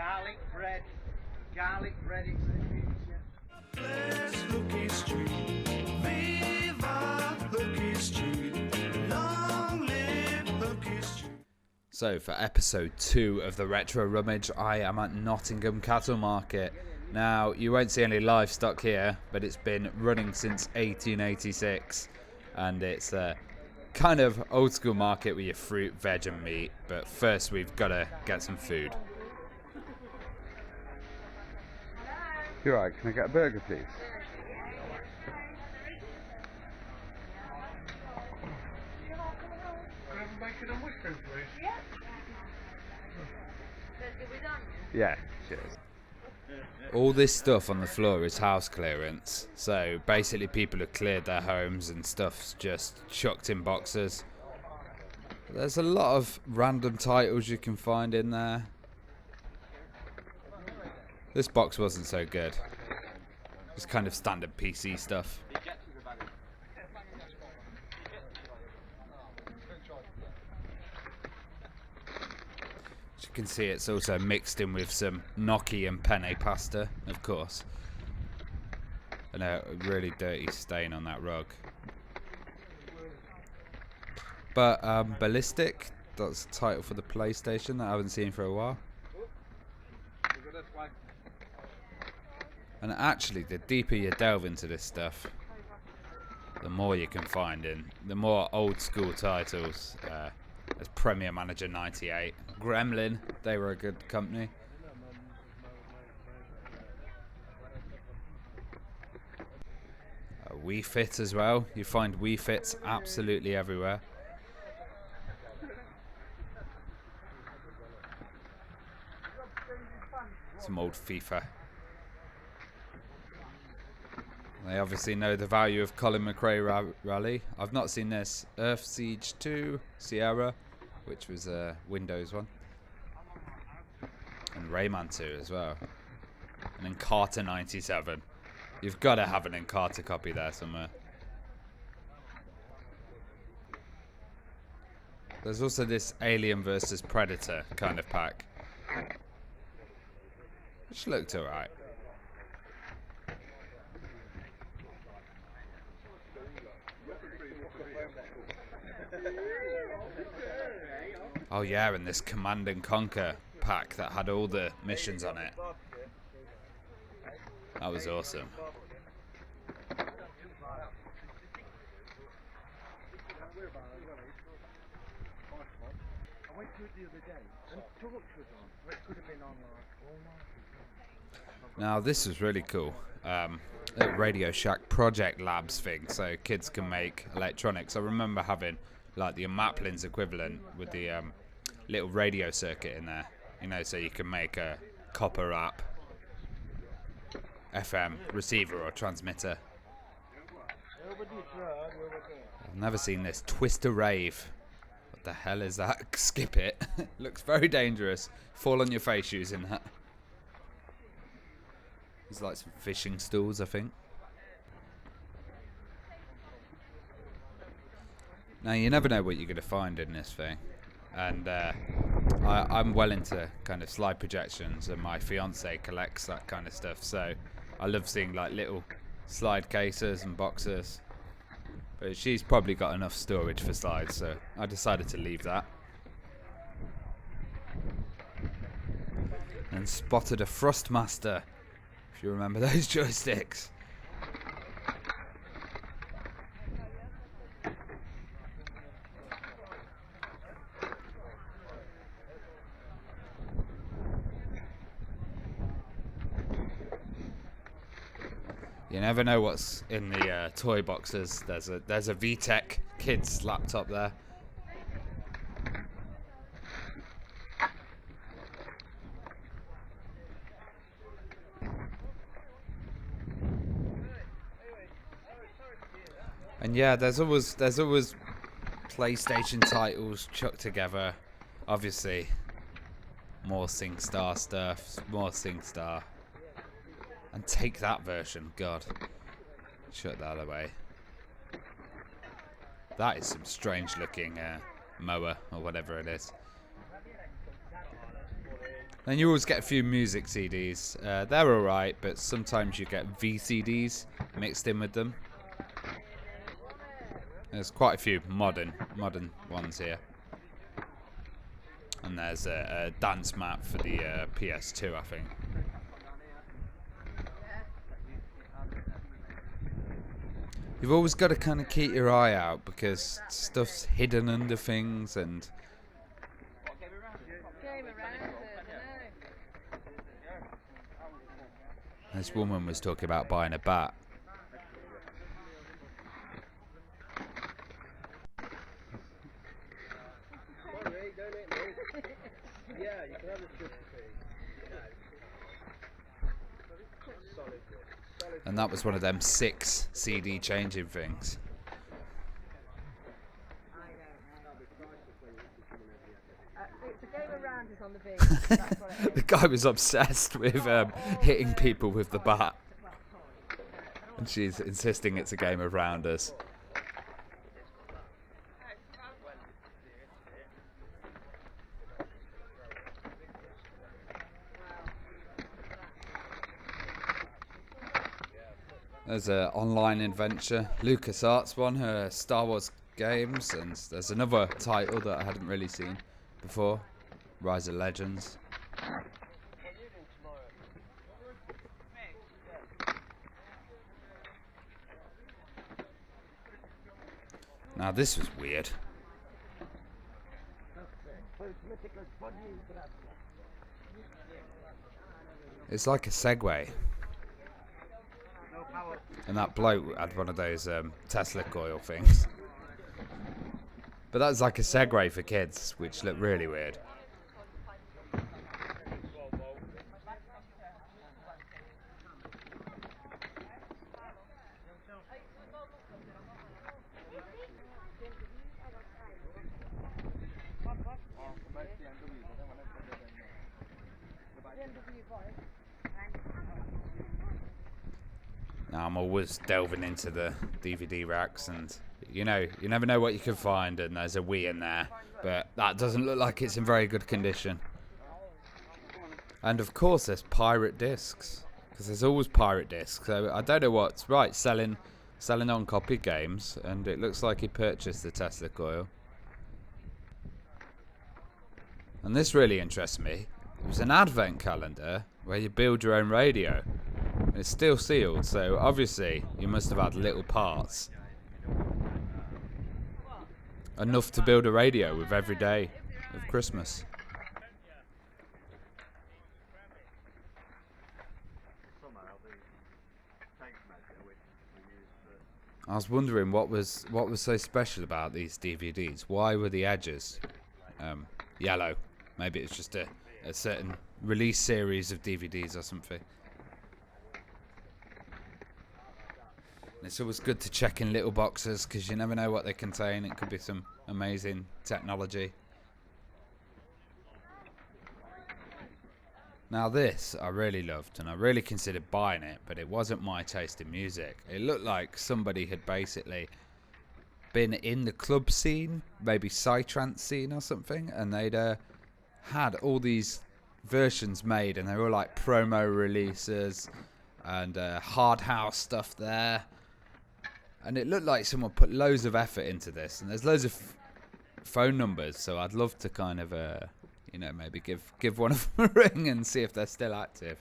garlic bread. Garlic bread, it's the future. Let's Hooky Street. Viva Hooky Street. Long live Hooky Street. So for episode 2 of the Retro Rummage, I am at Nottingham Cattle Market. Now, you won't see any livestock here, but it's been running since 1886, and it's a kind of old school market with your fruit, veg and meat. But first we've got to get some food. You're right, can I get a burger, please? Yeah, cheers. All this stuff on the floor is house clearance, so basically people have cleared their homes and stuff's just chucked in boxes. There's a lot of random titles you can find in there. This box wasn't so good. It's kind of standard PC stuff. As you can see, it's also mixed in with some gnocchi and penne pasta, of course. And a really dirty stain on that rug. But Ballistic, that's the title for the PlayStation that I haven't seen for a while. And actually, the deeper you delve into this stuff, the more you can find in. The more old school titles. There's Premier Manager 98. Gremlin, they were a good company. Wii Fit as well. You find Wii Fits absolutely everywhere. Some old FIFA. They obviously know the value of Colin McRae Rally. I've not seen this. Earth Siege 2, Sierra, which was a Windows one. And Rayman 2 as well. And Encarta 97. You've got to have an Encarta copy there somewhere. There's also this Alien vs Predator kind of pack, which looked alright. Oh yeah, and this Command and Conquer pack that had all the missions on it. That was awesome. Now this was really cool. At Radio Shack Project Labs thing, so kids can make electronics. I remember having like the Maplins equivalent with the little radio circuit in there, you know, so you can make a copper wrap FM receiver or transmitter. I've never seen this Twister Rave. What the hell is that? Skip it. Looks very dangerous. Fall on your face using that. It's like some fishing stools, I think. Now, you never know what you're going to find in this thing. And I'm well into kind of slide projections, and my fiance collects that kind of stuff. So I love seeing like little slide cases and boxes. But she's probably got enough storage for slides, so I decided to leave that. And spotted a Thrustmaster, if you remember those joysticks. You never know what's in the toy boxes. There's a VTech kids laptop there. And yeah, there's always PlayStation titles chucked together. Obviously, more SingStar stuff, more SingStar. And take that version, God. Shut that away. That is some strange looking mower or whatever it is. Then you always get a few music CDs. They're alright, but sometimes you get VCDs mixed in with them. There's quite a few modern ones here. And there's a dance map for the PS2, I think. You've always got to kind of keep your eye out because stuff's hidden under things and... This woman was talking about buying a bat. And that was one of them 6 CD changing things. The guy was obsessed with hitting people with the bat. And she's insisting it's a game of rounders. There's an online adventure, LucasArts one, Star Wars games, and there's another title that I hadn't really seen before, Rise of Legends. Now this was weird. It's like a Segway. And that bloke had one of those Tesla coil things. But that's like a Segway for kids, which looked really weird. Now I'm always delving into the DVD racks, and you never know what you can find, and there's a Wii in there, but that doesn't look like it's in very good condition. And of course there's pirate discs, because there's always pirate discs, so I don't know what's right, selling uncopied games, and it looks like he purchased the Tesla coil. And this really interests me. It was an advent calendar where you build your own radio. And it's still sealed, so obviously you must have had little parts. Enough to build a radio with every day of Christmas. I was wondering what was so special about these DVDs. Why were the edges yellow? Maybe it's just a certain release series of DVDs or something. It's always good to check in little boxes because you never know what they contain. It could be some amazing technology. Now this I really loved, and I really considered buying it, but it wasn't my taste in music. It looked like somebody had basically been in the club scene, maybe psytrance scene or something, and they'd had all these versions made, and they were like promo releases and hard house stuff there. And it looked like someone put loads of effort into this, and there's loads of phone numbers, so I'd love to kind of maybe give one of them a ring and see if they're still active.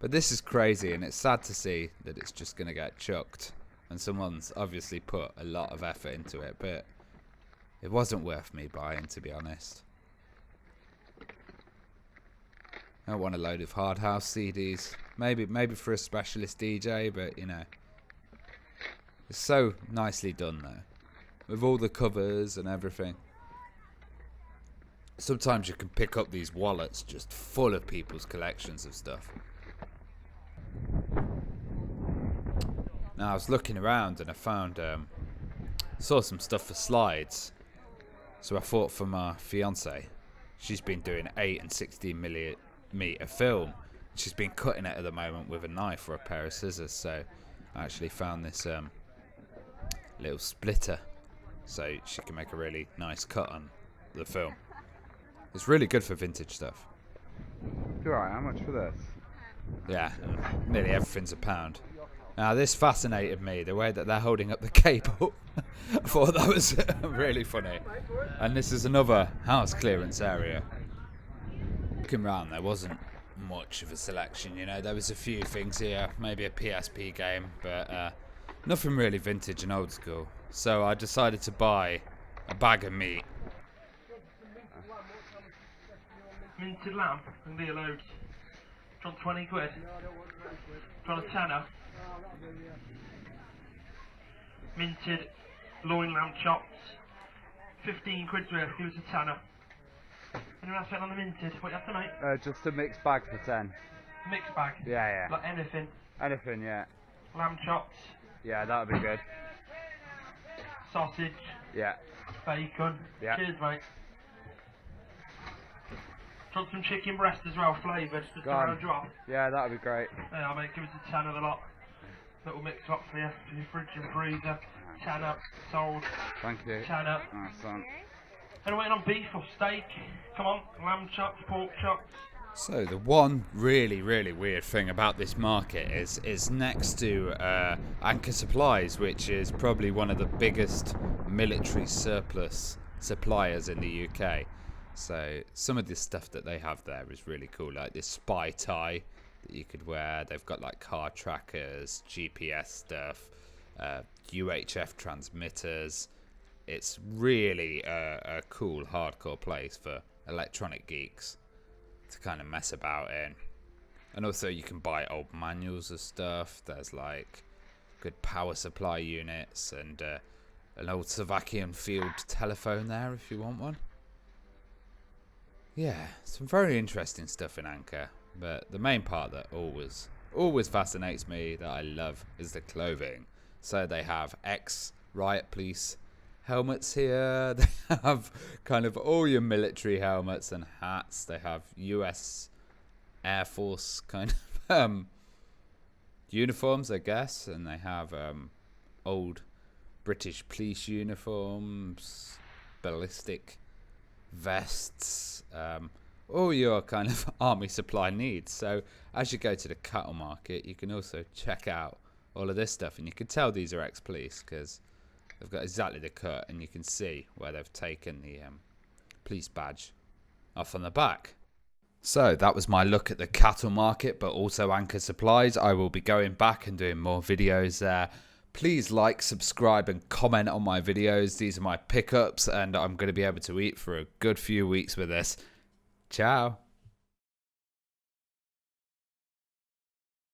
But this is crazy, and it's sad to see that it's just going to get chucked, and someone's obviously put a lot of effort into it, but it wasn't worth me buying, to be honest. I don't want a load of hard house CDs. Maybe for a specialist DJ, but it's so nicely done though, with all the covers and everything. Sometimes you can pick up these wallets just full of people's collections of stuff. Now I was looking around and I found saw some stuff for slides, so I thought for my fiance. She's been doing 8 and 16mm film. She's been cutting it at the moment with a knife or a pair of scissors, so I actually found this little splitter so she can make a really nice cut on the film. It's really good for vintage stuff. You're right, how much for this? Yeah, and nearly everything's £1. Now this fascinated me, the way that they're holding up the cable. I thought that was really funny. And this is another house clearance area. Looking round, there wasn't much of a selection, you know. There was a few things here, maybe a PSP game, but nothing really vintage and old school. So I decided to buy a bag of meat. Minted lamb and beer loads. Do you want 20 quid? Do you want a tenner? Minted loin lamb chops. 15 quid's worth, give us a tenner. Anyone else on the minted? What you have tonight? Just a mixed bag for 10. Mixed bag? Yeah. Like anything? Anything, yeah. Lamb chops. Yeah, that would be good. Sausage. Yeah. Bacon. Yeah. Cheers, mate. Do you want some chicken breast as well, flavoured, just Go to on. round you off? Yeah, that would be great. Yeah, mate, give us a tenner of the lot. Little mix up for you, for your fridge and freezer. Tenner, sold. Thank you. Tenner. Nice one. Anyone waiting on beef or steak? Come on, lamb chops, pork chops. So the one really weird thing about this market is next to Anchor Supplies, which is probably one of the biggest military surplus suppliers in the UK. So some of the stuff that they have there is really cool, like this spy tie that you could wear. They've got like car trackers, GPS stuff, UHF transmitters. It's really a cool hardcore place for electronic geeks to kind of mess about in. And also you can buy old manuals of stuff. There's like good power supply units and an old Slovakian field telephone there if you want one. Yeah, some very interesting stuff in Anchor, but the main part that always fascinates me, that I love, is the clothing. So they have ex-riot police helmets here. They have kind of all your military helmets and hats. They have US Air Force kind of uniforms, I guess, and they have old British police uniforms, ballistic vests, all your kind of army supply needs. So as you go to the cattle market, you can also check out all of this stuff, and you can tell these are ex-police because they've got exactly the cut, and you can see where they've taken the police badge off on the back. So that was my look at the cattle market, but also Anchor Supplies. I will be going back and doing more videos there. Please like, subscribe and comment on my videos. These are my pickups and I'm going to be able to eat for a good few weeks with this. Ciao.